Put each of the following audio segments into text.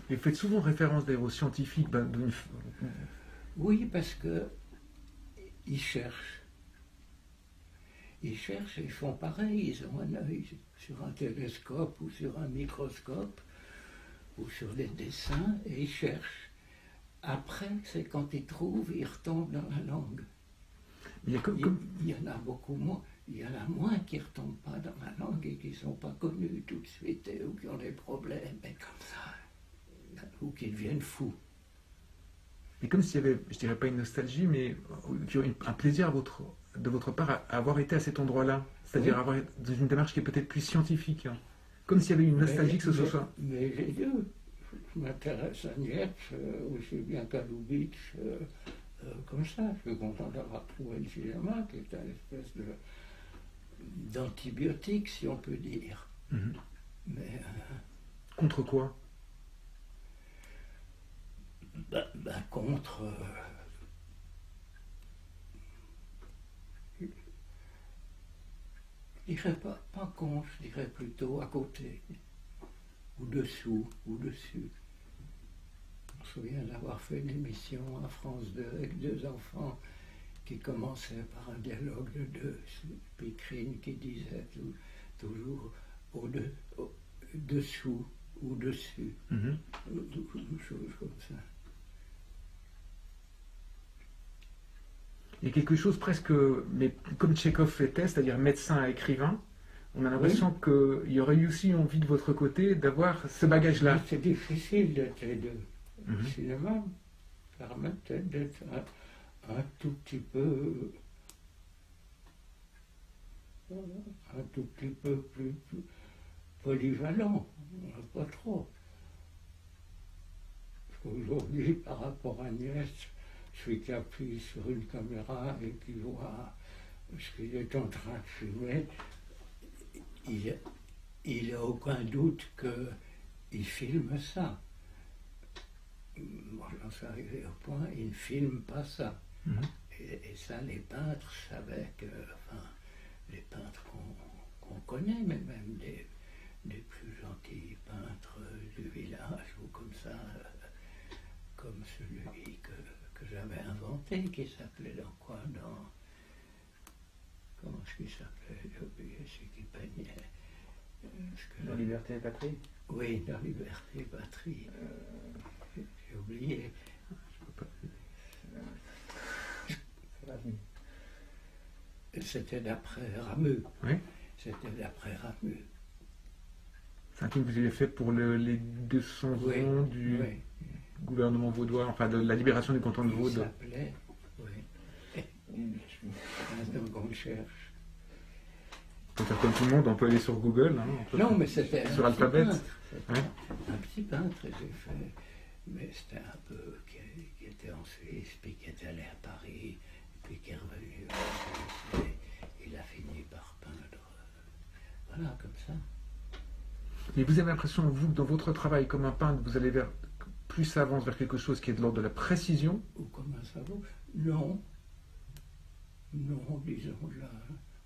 Et vous faites souvent référence d'ailleurs aux scientifiques. Oui, parce que ils cherchent. Ils cherchent et ils font pareil. Ils ont un œil sur un télescope ou sur un microscope ou sur des dessins et ils cherchent. Après, c'est quand ils trouvent, ils retombent dans la langue. Il y en a beaucoup moins. Il y en a moins qui ne retombent pas dans la langue et qui ne sont pas connus tout de suite ou qui ont des problèmes et comme ça, ou qui deviennent fous. Et comme s'il y avait, je dirais pas une nostalgie, mais un plaisir de votre part à avoir été à cet endroit-là, c'est-à-dire avoir dans une démarche qui est peut-être plus scientifique, hein. Comme s'il y avait une nostalgie que ce soit. Mais les deux. Je m'intéresse à Nietzsche aussi bien qu'à Lubitsch, comme ça. Je suis content d'avoir trouvé le cinéma, qui est une espèce d'antibiotique, si on peut dire. Mais, contre quoi? Contre... je dirais pas contre, je dirais plutôt à côté, ou dessous, ou dessus. Je me souviens d'avoir fait une émission à France 2 avec deux enfants qui commençaient par un dialogue de deux, Picrine qui disait toujours dessous ou dessus, une chose comme ça. Il y a quelque chose presque, mais comme Tchekhov était, c'est-à-dire médecin et écrivain, on a l'impression qu'il y aurait eu aussi envie de votre côté d'avoir ce bagage-là. C'est difficile d'être les deux. Le cinéma permet peut-être d'être un tout petit peu plus polyvalent, pas trop. Aujourd'hui, par rapport à Agnès, celui qui appuie sur une caméra et qui voit ce qu'il est en train de filmer, il n'a aucun doute qu'il filme ça. Moi, j'en suis arrivé au point, il ne filme pas ça. Et ça, les peintres savaient que, enfin, les peintres qu'on connaît, mais même des plus gentils peintres du village ou comme ça, comme celui que j'avais inventé, qui s'appelait comment est-ce qu'il s'appelait? J'ai oublié, c'est qui peignait. Dans Liberté et Patrie? Oui, dans Liberté et Patrie. J'ai oublié. C'était d'après Rameux. Oui. C'était d'après Rameux. C'est un film que vous avez fait pour les 200 ans du gouvernement vaudois, enfin de la libération du canton de Vaud. Il s'appelait, donc on cherche. On peut faire comme tout le monde, on peut aller sur Google. Hein, non, mais c'était sur Alphabet. Un petit peintre, j'ai fait. Mais c'était un peu qui était en Suisse, puis qui était allé à Paris, puis qui est revenu. Il a fini par peindre. Voilà, comme ça. Mais vous avez l'impression, vous, dans votre travail comme un peintre, vous allez plus ça avance vers quelque chose qui est de l'ordre de la précision? Ou comme un savant? Non. Non, disons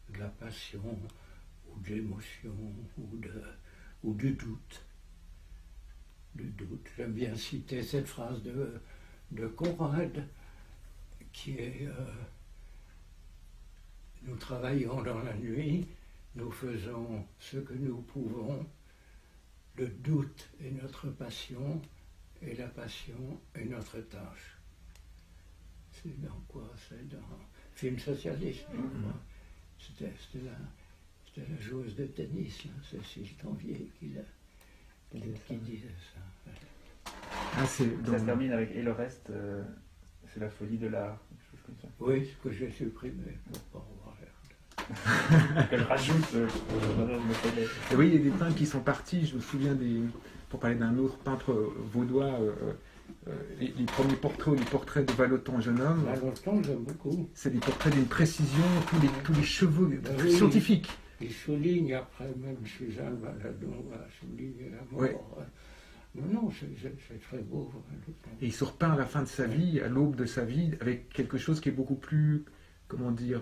de la passion, ou de l'émotion, ou du doute. J'aime bien citer cette phrase de Conrad, qui est nous travaillons dans la nuit, nous faisons ce que nous pouvons, le doute est notre passion, et la passion est notre tâche. C'est dans quoi? C'est dans film socialiste. C'était la joueuse de tennis, là, Cécile Tanvier qui disait ça. Ah, ça se termine avec et le reste, c'est la folie de l'art. Quelque chose comme ça. Oui, ce que j'ai supprimé pour pas revoir. Elle rajoute. Et oui, il y a des peintres qui sont partis. Je me souviens pour parler d'un autre peintre vaudois. Les premiers portraits ou les portraits de Vallotton, jeune homme. Vallotton, j'aime beaucoup. C'est des portraits d'une précision, tous les cheveux scientifiques. Il souligne après, même Suzanne Valadon va souligner la mort. Ouais. Non, c'est très beau. Et il se repeint à la fin de sa vie, à l'aube de sa vie, avec quelque chose qui est beaucoup plus, comment dire,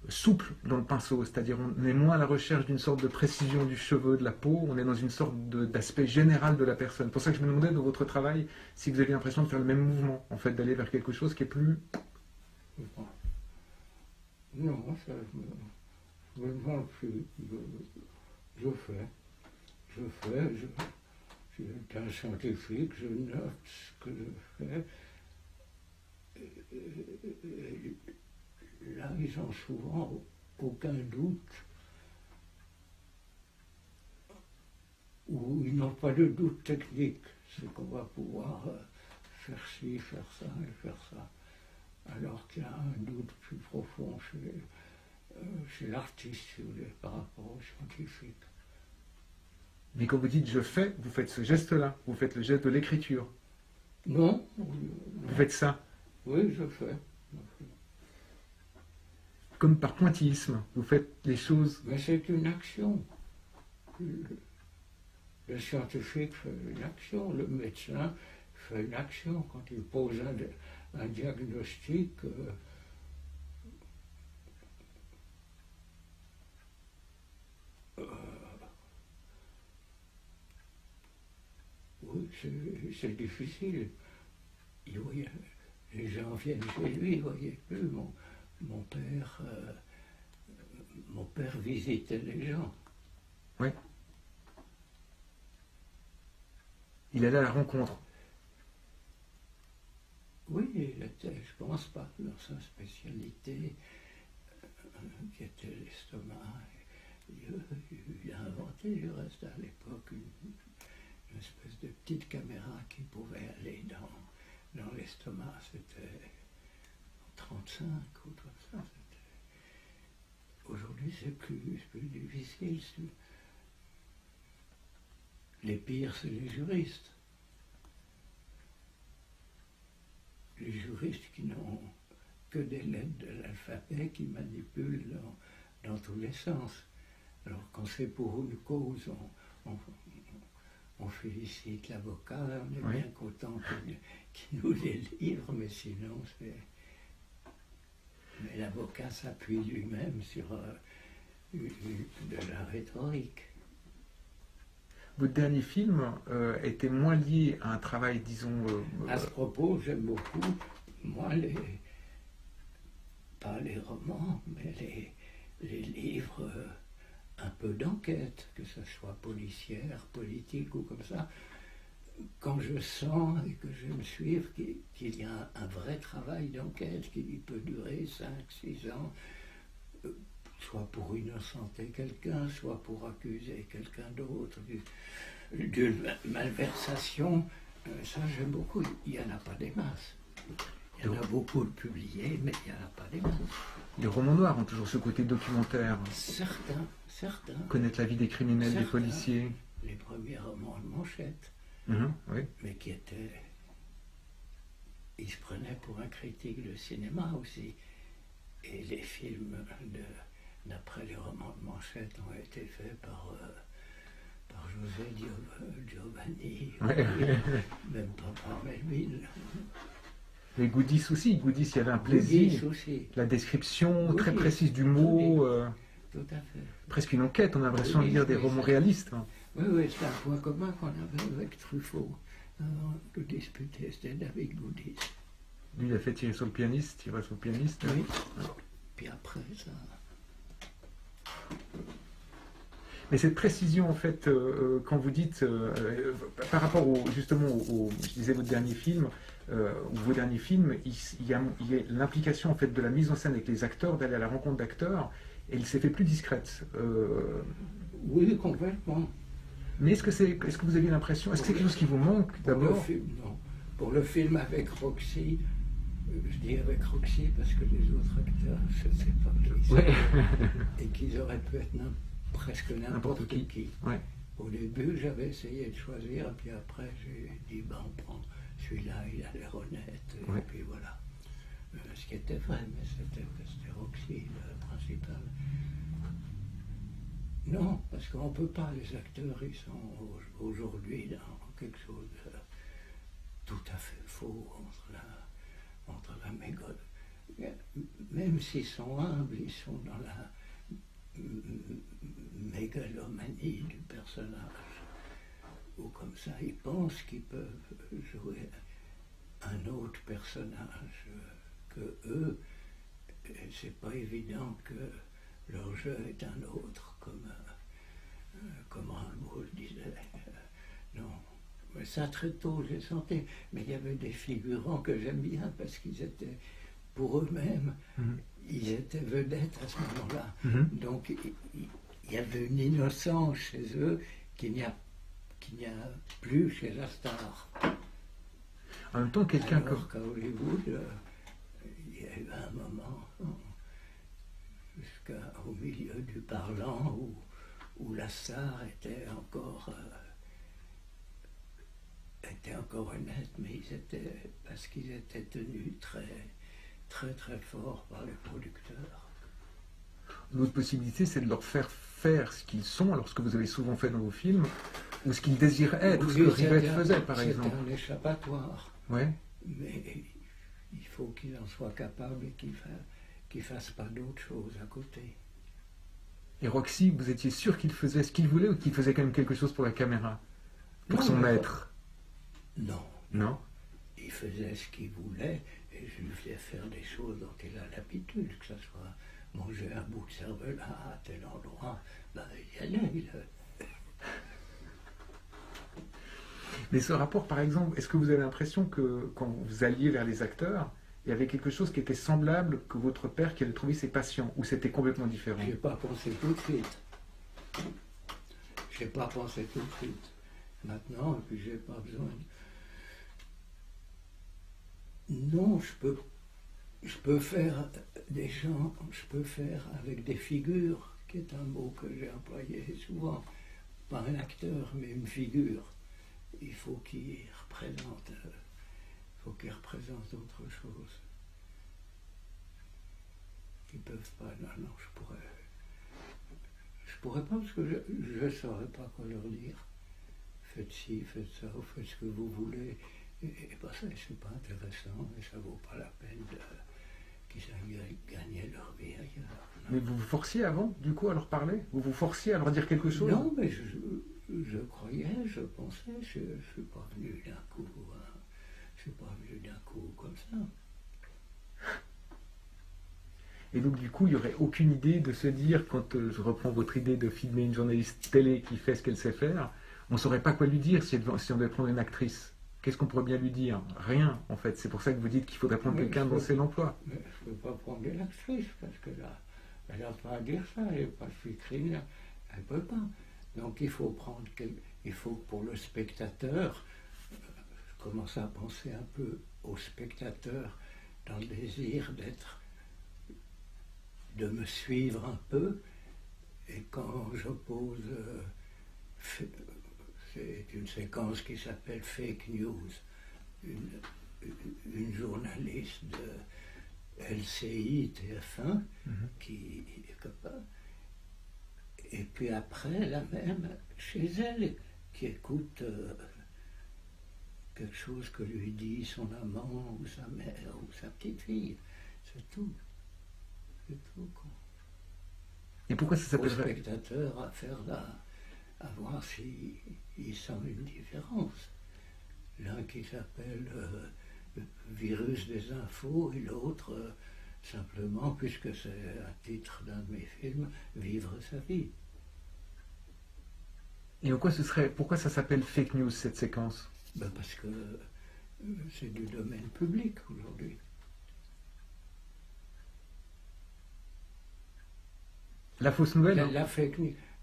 souple dans le pinceau, c'est-à-dire on est moins à la recherche d'une sorte de précision du cheveu, de la peau, on est dans une sorte d'aspect général de la personne. C'est pour ça que je me demandais dans votre travail si vous aviez l'impression de faire le même mouvement, en fait, d'aller vers quelque chose qui est plus... Non, ça je me demande plus. Je fais. Je suis un scientifique, je note ce que je fais. Là, ils ont souvent aucun doute, ou ils n'ont pas de doute technique. C'est qu'on va pouvoir faire ci, faire ça et faire ça. Alors qu'il y a un doute plus profond chez l'artiste, si vous voulez, par rapport au scientifique. Mais quand vous dites je fais, vous faites ce geste-là, vous faites le geste de l'écriture. Non. Vous faites ça. Oui, je fais. Comme par pointillisme, vous faites les choses. Mais c'est une action. Le scientifique fait une action, le médecin fait une action. Quand il pose un diagnostic, oui, c'est difficile. Les gens viennent chez lui, vous voyez plus. Mon père visitait les gens. Oui. Il allait à la rencontre. Oui, il était, je pense pas, dans sa spécialité, qui était l'estomac. Il a inventé, du reste, à l'époque, une espèce de petite caméra qui pouvait aller dans l'estomac. C'était en 35 ou tout ça. Aujourd'hui, c'est plus difficile. Les pires, c'est les juristes. Les juristes qui n'ont que des lettres de l'alphabet, qui manipulent dans tous les sens. Alors quand c'est pour une cause, on félicite l'avocat, on est bien content qu'il nous les livre, mais sinon c'est... Mais l'avocat s'appuie lui-même sur de la rhétorique. Votre dernier film était moins lié à un travail, disons... À ce propos, j'aime beaucoup, moi, pas les romans, mais les livres un peu d'enquête, que ce soit policière, politique ou comme ça. Quand je sens et que je me suive qu'il y a un vrai travail d'enquête qui peut durer 5, 6 ans, soit pour innocenter quelqu'un, soit pour accuser quelqu'un d'autre d'une malversation, ça j'aime beaucoup. Il n'y en a pas des masses. Il y en a beaucoup de publiés, mais il n'y en a pas des masses. Les romans noirs ont toujours ce côté documentaire. Certains. Connaître la vie des criminels, Certains, des policiers. Les premiers romans de Manchette. Oui. Mais qui étaient... Il se prenait pour un critique de cinéma aussi. Et les films d'après les romans de Manchette ont été faits par José Giovanni, même pas par Melville. Les Goodies aussi. Goodies, il y avait un plaisir. Aussi. La description Goodies, très précise du mot. Tout à fait. Presque une enquête, on a l'impression de lire des romans réalistes. Oui, c'est un point commun qu'on avait avec Truffaut. Le disputé, c'était David Goodies. Lui, il a fait tirer sur le pianiste, Oui. Puis après, ça... Mais cette précision, en fait, quand vous dites, par rapport justement je disais votre dernier film, ou vos derniers films, il y a l'implication en fait de la mise en scène avec les acteurs, d'aller à la rencontre d'acteurs, et il s'est fait plus discrète. Oui, complètement. Mais est-ce que vous aviez l'impression, est-ce que c'est quelque chose qui vous manque d'abord? Non. Pour le film avec Roxy, je dis avec Roxy parce que les autres acteurs, je ne sais pas qui c'est, et qu'ils auraient pu être presque n'importe qui. Ouais. Au début, j'avais essayé de choisir, puis après, j'ai dit, on prend celui-là, il a l'air honnête, et puis voilà. Ce qui était vrai, mais c'était Roxy, le principal. Non, parce qu'on ne peut pas, les acteurs, ils sont aujourd'hui dans quelque chose de tout à fait faux entre la même s'ils sont humbles, ils sont dans la mégalomanie du personnage. Ou comme ça, ils pensent qu'ils peuvent jouer un autre personnage que eux. Et c'est pas évident que leur jeu est un autre, comme Rimbaud le disait. Non. Mais ça, très tôt, j'ai senti. Mais il y avait des figurants que j'aime bien parce qu'ils étaient, pour eux-mêmes, ils étaient vedettes à ce moment-là. Donc, il y avait une innocence chez eux qu'il n'y a plus chez la star. En même temps, quelqu'un Alors qu'à Hollywood, il y a eu un moment, jusqu'au milieu du parlant, où la star était encore honnête, mais parce qu'ils étaient tenus très, très, très fort par les producteurs. L'autre possibilité, c'est de leur faire faire ce qu'ils sont, alors ce que vous avez souvent fait dans vos films, ou ce qu'ils désirent être, Oui, ce que Rivette faisait, par exemple. C'est un échappatoire. Ouais. Mais il faut qu'il en soit capable et qu'il ne fasse pas d'autre chose à côté. Et Roxy, vous étiez sûr qu'il faisait ce qu'il voulait ou qu'il faisait quand même quelque chose pour la caméra? Pour Non, son mais maître? Non. Non? Il faisait ce qu'il voulait et je lui faisais faire des choses dont il a l'habitude, que ce soit manger un bout de cervelas à tel endroit, ben, il y allait. Mais ce rapport, par exemple, est-ce que vous avez l'impression que quand vous alliez vers les acteurs, il y avait quelque chose qui était semblable que votre père qui avait trouvé ses patients, ou c'était complètement différent? J'ai pas pensé tout de suite. J'ai pas pensé tout de suite. Maintenant, et puis j'ai pas besoin. Non, je peux faire des gens, je peux faire avec des figures, qui est un mot que j'ai employé souvent. Pas un acteur, mais une figure. Il faut qu'il représente autre chose. Ils peuvent pas, non, je pourrais pas parce que je ne saurais pas quoi leur dire. Faites ci, faites ça, ou faites ce que vous voulez. Et ben ça, c'est pas intéressant, et ça vaut pas la peine qu'ils aillent gagner leur vie ailleurs. Non. Mais vous vous forciez avant, du coup, à leur parler? Vous vous forciez à leur dire quelque chose? Non, mais je croyais, je pensais, je ne suis pas venu d'un coup, je suis pas venu d'un coup comme ça. Et donc, du coup, il n'y aurait aucune idée de se dire, quand je reprends votre idée de filmer une journaliste télé qui fait ce qu'elle sait faire, on ne saurait pas quoi lui dire si on devait prendre une actrice. Qu'est-ce qu'on pourrait bien lui dire? Rien, en fait. C'est pour ça que vous dites qu'il faudrait prendre quelqu'un dont c'est l'emploi. Mais je ne peux pas prendre une actrice, parce que là, elle n'a pas à dire ça, elle n'est pas vitrine, elle ne peut pas. Donc il faut prendre il faut que pour le spectateur, je commence à penser un peu au spectateur dans le désir de me suivre un peu, et quand je pose, c'est une séquence qui s'appelle Fake News, une journaliste de LCI, TF1, qui est capable. Et puis après, la même chez elle, qui écoute quelque chose que lui dit son amant, ou sa mère, ou sa petite fille. C'est tout. C'est tout, quoi. Et pourquoi ça Au s'appellerait... spectateur à voir s'il sent une différence. L'un qui s'appelle Virus des infos et l'autre simplement, puisque c'est un titre d'un de mes films, Vivre sa vie. Et pourquoi ça s'appelle Fake News, cette séquence? Ben parce que c'est du domaine public aujourd'hui. La fausse nouvelle?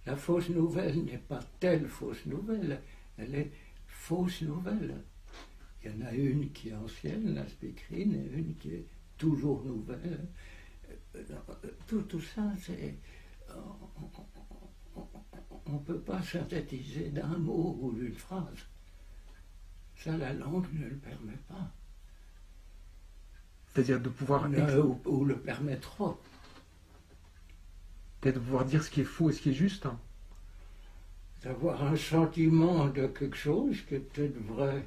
La fausse nouvelle n'est pas telle fausse nouvelle, elle est fausse nouvelle. Il y en a une qui est ancienne, la speakerine, et une qui est toujours nouvelle. Tout ça, c'est... On ne peut pas synthétiser d'un mot ou d'une phrase. Ça, la langue ne le permet pas. C'est-à-dire de pouvoir... Ou le permet trop. Peut-être de pouvoir dire ce qui est faux et ce qui est juste. D'avoir un sentiment de quelque chose qui est peut-être vrai.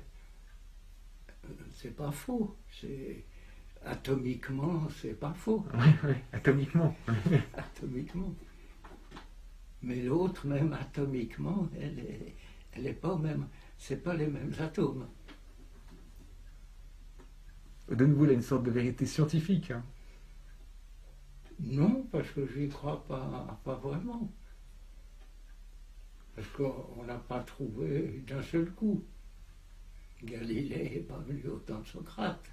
C'est pas faux. C'est atomiquement, c'est pas faux. Oui, oui, atomiquement. Atomiquement. Mais l'autre, même atomiquement, elle est pas même. C'est pas les mêmes atomes. De nouveau, là, une sorte de vérité scientifique. Hein. Non, parce que j'y crois pas vraiment. Parce qu'on n'a pas trouvé d'un seul coup. Galilée n'est pas venu au temps de Socrate.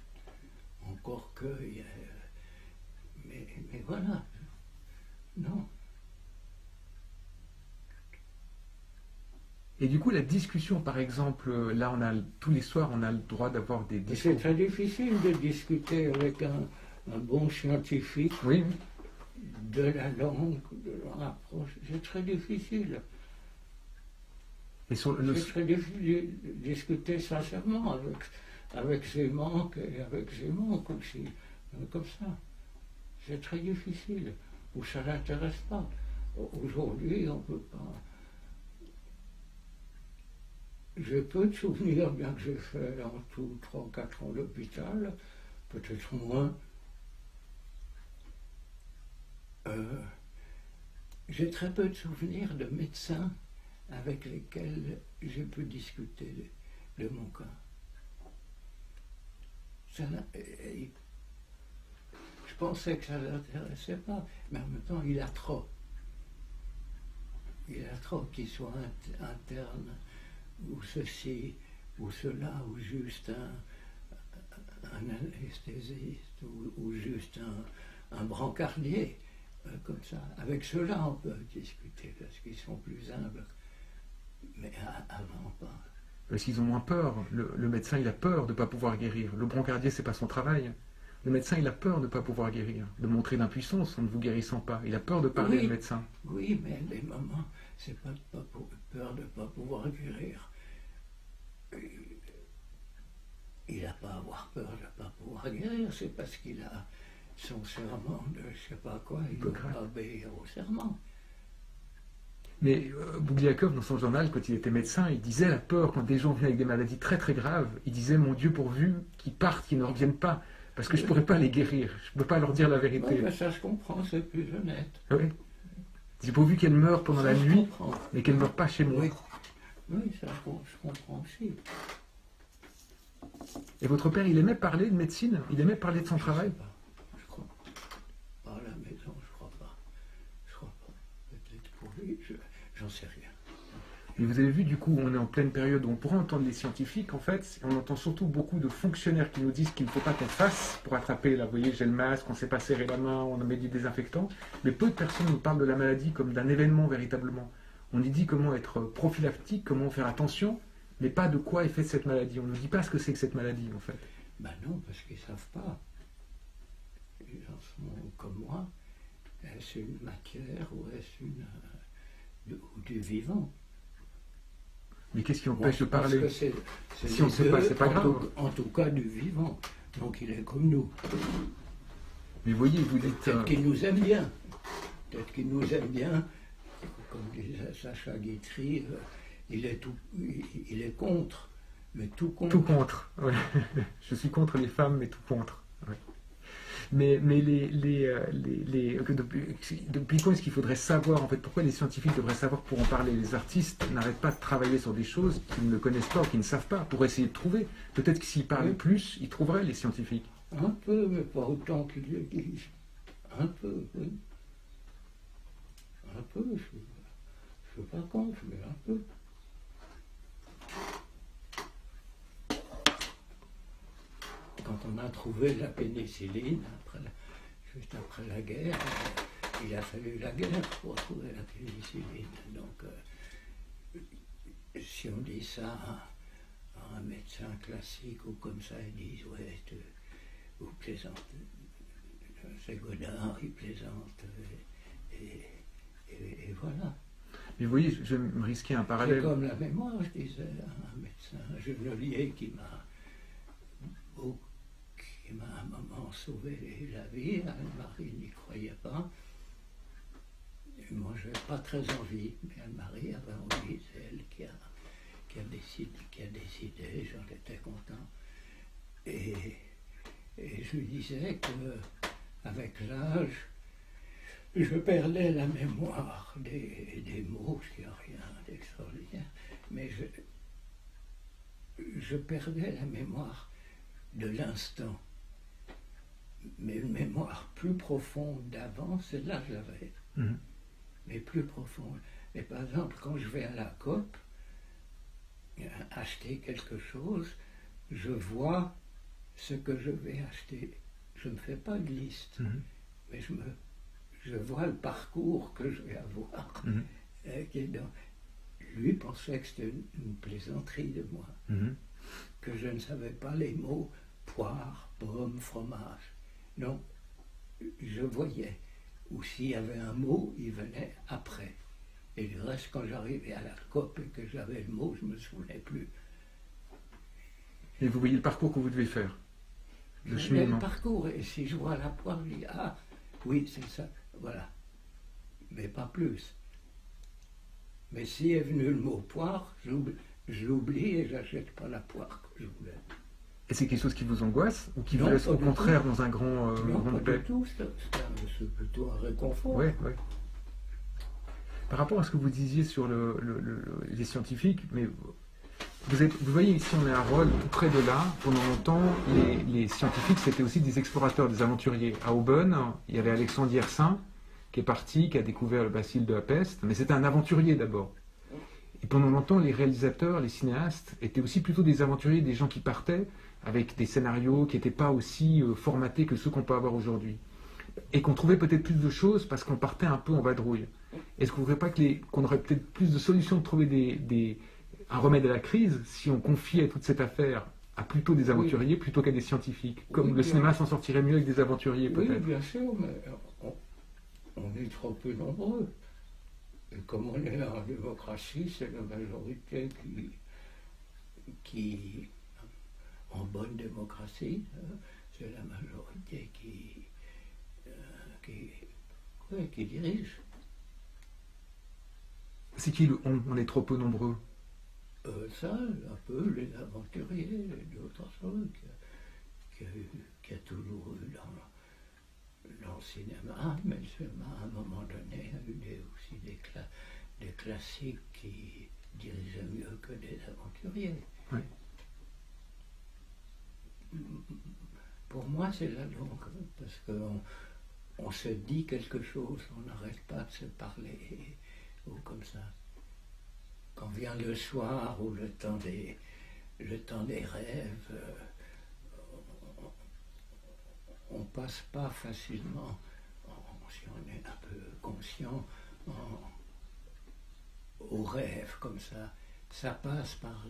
Encore que. Mais voilà. Non. Et du coup, la discussion, par exemple, là, tous les soirs, on a le droit d'avoir des discours. C'est très difficile de discuter avec un bon scientifique Oui, de la langue, de leur approche. C'est très difficile. et sur C'est très difficile de discuter sincèrement avec ses manques et avec ses manques aussi. Comme ça. C'est très difficile. Ou ça ne l'intéresse pas. Aujourd'hui, on ne peut pas. J'ai peu de souvenirs, bien que j'ai fait en tout 3 ou 4 ans l'hôpital, peut-être moins. J'ai très peu de souvenirs de médecins avec lesquels j'ai pu discuter de mon cas. Je pensais que ça ne l'intéressait pas, mais en même temps, il a trop. Il a trop qu'il soit interne, ou ceci, ou cela, ou juste un anesthésiste, ou juste un brancardier, comme ça. Avec cela, on peut discuter, parce qu'ils sont plus humbles. Mais avant, pas. Parce qu'ils ont moins peur. Le médecin, il a peur de ne pas pouvoir guérir. Le brancardier, c'est pas son travail. Le médecin, il a peur de ne pas pouvoir guérir, de montrer l'impuissance en ne vous guérissant pas. Il a peur de parler au médecin. Oui, mais les moments, c'est pas peur de ne pas pouvoir guérir. Il n'a pas à avoir peur de ne pas pouvoir guérir, c'est parce qu'il a son serment de je sais pas quoi, il ne peut pas obéir au serment. Mais Bougliakov, dans son journal, quand il était médecin, il disait la peur quand des gens viennent avec des maladies très très graves. Il disait, mon Dieu, pourvu qu'ils partent, qu'ils ne reviennent pas, parce que je ne pourrais pas les guérir, je ne peux pas leur dire la vérité. Oui, ben ça je comprends, c'est plus honnête. Oui. Il dit, pourvu qu'elles meurent pendant la nuit, mais qu'elles ne meurent pas chez moi. Oui, oui ça je comprends aussi. Et votre père, il aimait parler de médecine? Il aimait parler de son travail? Je crois pas. À la maison, je crois pas. Je crois pas. Peut-être pour lui, j'en sais rien. Mais vous avez vu, du coup, on est en pleine période où on pourrait entendre les scientifiques, en fait, et on entend surtout beaucoup de fonctionnaires qui nous disent qu'il ne faut pas qu'on fasse pour attraper, là, vous voyez, j'ai le masque, on ne sait pas serrer la main, on met du désinfectant, mais peu de personnes nous parlent de la maladie comme d'un événement véritablement. On nous dit comment être prophylactique, comment faire attention, mais pas de quoi est faite cette maladie. On ne nous dit pas ce que c'est que cette maladie, en fait. Ben non, parce qu'ils ne savent pas. Les gens sont comme moi. Est-ce une matière ou est-ce du vivant? Mais qu'est-ce qui empêche de parler? Si on ne sait pas, c'est pas grave. En tout cas, du vivant. Donc il est comme nous. Mais voyez, vous dites... Peut-être qu'il nous aime bien. Peut-être qu'il nous aime bien. Comme disait Sacha Guitry, il est contre. Mais tout contre. Tout contre, ouais. Je suis contre les femmes, mais tout contre. Ouais. Mais depuis quand est-ce qu'il faudrait savoir, en fait, pourquoi les scientifiques devraient savoir pour en parler? Les artistes n'arrêtent pas de travailler sur des choses qu'ils ne connaissent pas ou qu'ils ne savent pas, pour essayer de trouver. Peut-être que s'ils parlaient plus, ils trouveraient, les scientifiques. Un peu, mais pas autant qu'ils le disent. Un peu, oui. Un peu, je ne suis pas contre, mais un peu. Quand on a trouvé la pénicilline, juste après la guerre, il a fallu la guerre pour trouver la pénicilline. Donc, si on dit ça à un médecin classique ou comme ça, ils disent, ouais, vous plaisantez. C'est Godard, il plaisante. Et voilà. Mais vous voyez, je vais me risquer un parallèle. C'est comme la mémoire, je disais à un médecin, un jumellier qui m'a à un moment sauvé la vie. Anne-Marie n'y croyait pas. Et moi, je n'avais pas très envie, mais Anne-Marie avait envie, c'est elle qui a décidé, j'en étais content. Et Et je disais qu'avec l'âge, je perdais la mémoire des mots, ce qui n'a rien d'extraordinaire, mais je perdais la mémoire de l'instant. Mais une mémoire plus profonde d'avant, celle-là je l'avais, mais plus profonde. Et par exemple, quand je vais à la COP, acheter quelque chose, je vois ce que je vais acheter. Je ne fais pas de liste, mais je vois le parcours que je vais avoir. Qui est lui pensait que c'était une plaisanterie de moi, que je ne savais pas les mots poire, pomme, fromage. Non, je voyais. Ou s'il y avait un mot, il venait après. Et le reste, quand j'arrivais à la COP et que j'avais le mot, je ne me souvenais plus. Et vous voyez le parcours que vous devez faire, le Je cheminement. le parcours, et si je vois la poire, je dis ah, oui, c'est ça, voilà. Mais pas plus. Mais si est venu le mot poire, j'oublie et j'achète pas la poire que je voulais. Et c'est quelque chose qui vous angoisse ou qui vous Non, laisse pas au du contraire tout. dans un grand, Non, grande pas paix? du tout, c'est plutôt un réconfort. Oui, oui. Par rapport à ce que vous disiez sur les scientifiques, mais vous voyez ici, on est à Rolles, tout près de là. Pendant longtemps, les scientifiques, c'était aussi des explorateurs, des aventuriers. À Aubonne, il y avait Alexandre Yersin, qui est parti, qui a découvert le bacille de la peste, mais c'était un aventurier d'abord. Et pendant longtemps, les réalisateurs, les cinéastes, étaient aussi plutôt des aventuriers, des gens qui partaient avec des scénarios qui n'étaient pas aussi formatés que ceux qu'on peut avoir aujourd'hui. Et qu'on trouvait peut-être plus de choses parce qu'on partait un peu en vadrouille. Est-ce que vous ne trouvez pas qu'on aurait peut-être plus de solutions de trouver un remède à la crise si on confiait toute cette affaire à plutôt des aventuriers plutôt qu'à des scientifiques? Comme le cinéma s'en sortirait mieux avec des aventuriers, Oui, peut-être. bien sûr, mais on est trop peu nombreux. Et comme on est en démocratie, c'est la majorité qui en bonne démocratie, c'est la majorité qui dirige. C'est qui on est trop peu nombreux? Ça, un peu les aventuriers, d'autres choses qu'il y a toujours eu dans le cinéma, mais le cinéma, à un moment donné, a eu aussi des classiques qui dirigeaient mieux que des aventuriers. Oui. Pour moi, c'est la longue, parce qu'on se dit quelque chose, on n'arrête pas de se parler, ou comme ça. Quand vient le soir ou le temps des rêves, on passe pas facilement, si on est un peu conscient, aux rêves comme ça. Ça passe par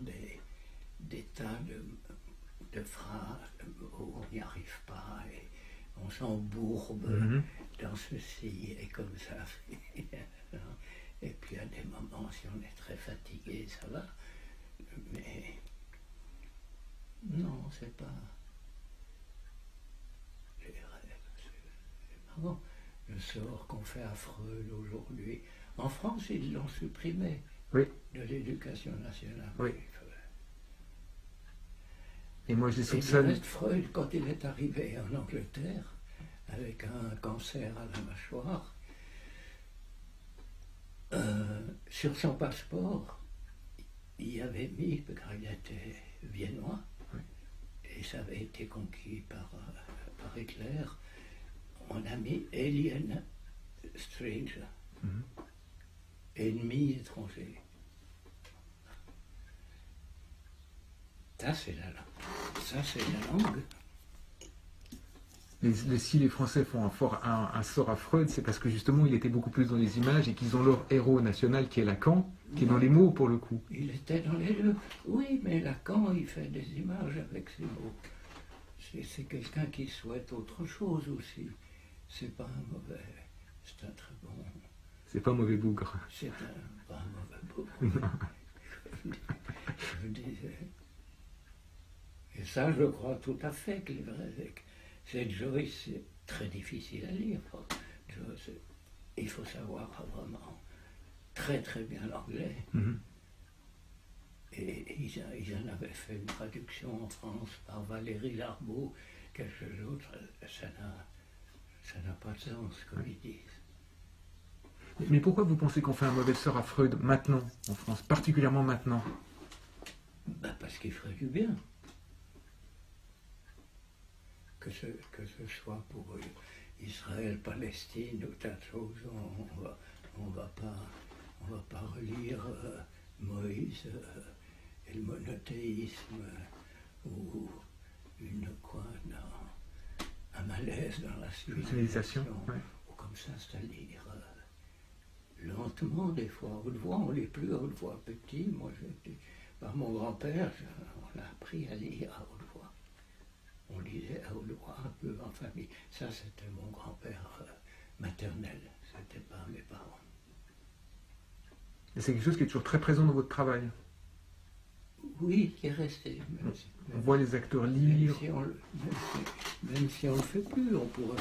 des tas de phrases où on n'y arrive pas et on s'embourbe dans ceci et comme ça. Et puis à des moments, si on est très fatigué, ça va. Mais non, c'est pas les rêves. C'est marrant. Le sort qu'on fait à Freud aujourd'hui. En France, ils l'ont supprimé de l'éducation nationale. Oui. Et moi, je les Et soupçonne. du reste, Freud, quand il est arrivé en Angleterre, avec un cancer à la mâchoire, sur son passeport, il avait mis, car il était viennois, et ça avait été conquis par Hitler, on a mis Alien Stranger, ennemi étranger. Ça, c'est la langue. Ça, c'est la langue. Si les Français font un sort à Freud, c'est parce que justement il était beaucoup plus dans les images et qu'ils ont leur héros national qui est Lacan, qui est dans les mots pour le coup. Il était dans les deux. Oui, mais Lacan, il fait des images avec ses mots. C'est quelqu'un qui souhaite autre chose aussi. C'est pas un mauvais. C'est un très bon. C'est pas un mauvais bougre. C'est pas un mauvais bougre. Je disais. Et ça, je crois tout à fait que les vrais. Cette Joyce, c'est très difficile à lire. Il faut savoir vraiment très très bien l'anglais. Et ils en avaient fait une traduction en France par Valérie Larbaud, quelque chose d'autre, ça n'a pas de sens, comme ils disent. Mais pourquoi vous pensez qu'on fait un mauvais sort à Freud maintenant, en France, particulièrement maintenant? Ben parce qu'il ferait du bien. Que ce soit pour Israël, Palestine ou tas de choses, on va pas relire Moïse et le monothéisme ou un malaise dans la civilisation, ouais. ou comme ça, c'est-à-dire lentement des fois, à haute voix, on ne lit plus à haute voix petit. Moi, par mon grand-père, on a appris à lire à haute voix. On lisait à haute voix un peu en famille. Ça, c'était mon grand-père maternel, c'était pas mes parents. Et c'est quelque chose qui est toujours très présent dans votre travail. Oui, qui est resté. On voit les acteurs lire. Même si on ne le fait plus, on pourrait.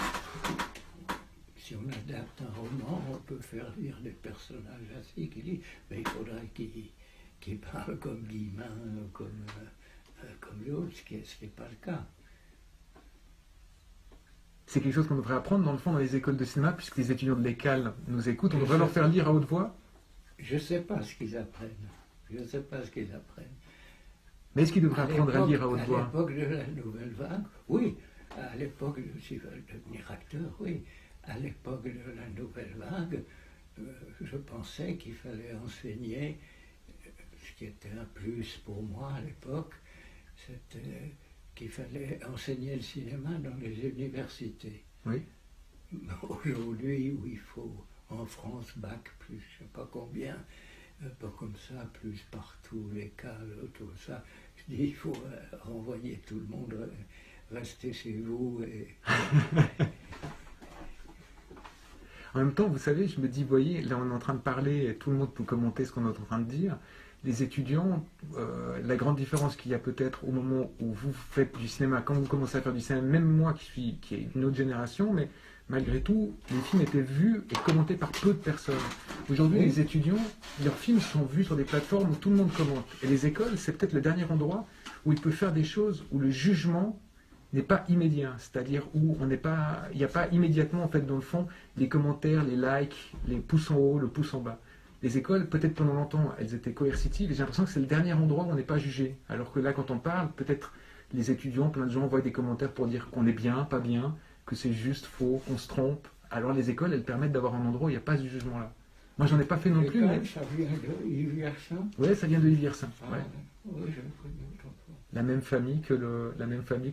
Si on adapte un roman, on peut faire lire des personnages assis qui lisent, mais il faudrait qu'ils parlent comme Guillemin, comme l'autre, ce qui n'est pas le cas. C'est quelque chose qu'on devrait apprendre dans le fond dans les écoles de cinéma, puisque les étudiants de l'école nous écoutent, on devrait leur faire lire à haute voix. Je ne sais pas ce qu'ils apprennent. Mais est-ce qu'ils devraient apprendre à lire à haute voix? À l'époque de la Nouvelle Vague, oui. À l'époque, s'ils veulent devenir acteurs, oui. À l'époque de la Nouvelle Vague, je pensais qu'il fallait enseigner, ce qui était un plus pour moi à l'époque, c'était qu'il fallait enseigner le cinéma dans les universités. Oui. Aujourd'hui, où il faut, en France, bac plus, je ne sais pas combien, pas comme ça, plus partout, l'école, tout ça. Je dis, il faut renvoyer tout le monde, rester chez vous. Et... En même temps, vous savez, je me dis, voyez, là on est en train de parler, et tout le monde peut commenter ce qu'on est en train de dire. Les étudiants, la grande différence qu'il y a peut-être au moment où vous faites du cinéma, quand vous commencez à faire du cinéma, même moi qui est d'une autre génération, mais malgré tout, les films étaient vus et commentés par peu de personnes. Aujourd'hui, les étudiants, leurs films sont vus sur des plateformes où tout le monde commente. Et les écoles, c'est peut-être le dernier endroit où ils peuvent faire des choses où le jugement n'est pas immédiat, c'est-à-dire où il n'y a pas immédiatement, en fait, dans le fond, les commentaires, les likes, les pouces en haut, le pouce en bas. Les écoles, peut-être pendant longtemps, elles étaient coercitives, et j'ai l'impression que c'est le dernier endroit où on n'est pas jugé. Alors que là, quand on parle, peut-être les étudiants, plein de gens envoient des commentaires pour dire qu'on est bien, pas bien, que c'est juste, faux, qu'on se trompe. Alors les écoles, elles permettent d'avoir un endroit où il n'y a pas ce jugement-là. Moi, j'en ai pas fait non plus, mais... Ça vient de Yves Yersin. Oui, ça vient de Yves Yersin. Ah, Ouais. Oui, je le connais autrefois. La même famille que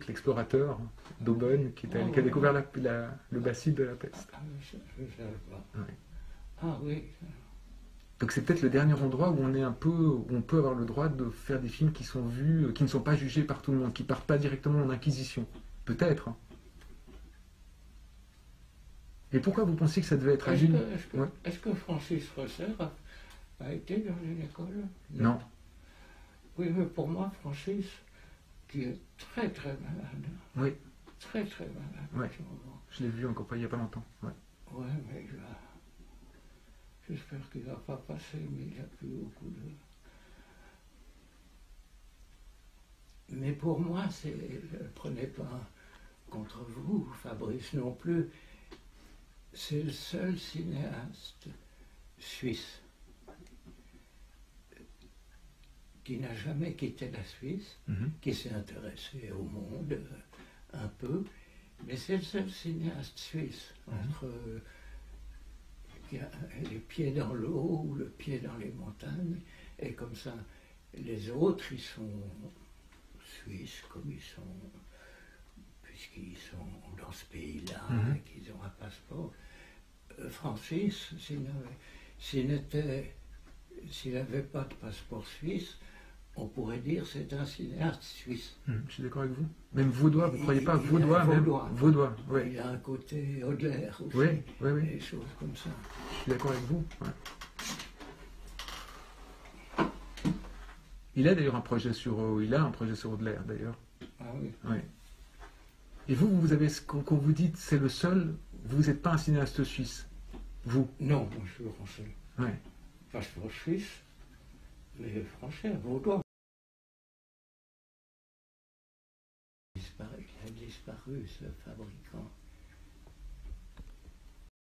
l'explorateur d'Aubonne qui a découvert le bacille de la peste. Ah, je ne savais pas. Ouais. Ah oui. Donc c'est peut-être le dernier endroit où on peut avoir le droit de faire des films qui sont vus, qui ne sont pas jugés par tout le monde, qui partent pas directement en inquisition. Peut-être. Et pourquoi vous pensiez que ça devait être à Lille? Est-ce que Francis Rosser a été dans une école? Non. Oui, mais pour moi, Francis, qui est très très malade. Oui. Très très malade. Ouais. En ce moment. Je l'ai vu encore pas il n'y a pas longtemps. Ouais. Ouais, mais j'espère qu'il ne va pas passer, mais il a plus beaucoup de... Mais pour moi, je ne prenais pas contre vous, Fabrice non plus. C'est le seul cinéaste suisse qui n'a jamais quitté la Suisse, qui s'est intéressé au monde un peu, mais c'est le seul cinéaste suisse entre qui a les pieds dans l'eau ou le pied dans les montagnes, et comme ça, les autres, ils sont suisses comme ils sont, puisqu'ils sont dans ce pays-là et qu'ils ont un passeport. Francis, s'il n'avait pas de passeport suisse, on pourrait dire c'est un cinéaste suisse. Je suis d'accord avec vous. Même vaudois, vous ne croyez pas vaudois, même vaudois, ouais. Il a un côté Audelaire aussi, oui. des choses comme ça. Je suis d'accord avec vous. Ouais. Il a d'ailleurs un projet sur Audelaire d'ailleurs. Ah oui. Ouais. Et vous avez, quand vous dites c'est le seul, vous n'êtes pas un cinéaste suisse, vous? Non, je suis français. Ouais. Passeport suisse, mais français, vaudois. Il a disparu. disparu, ce fabricant.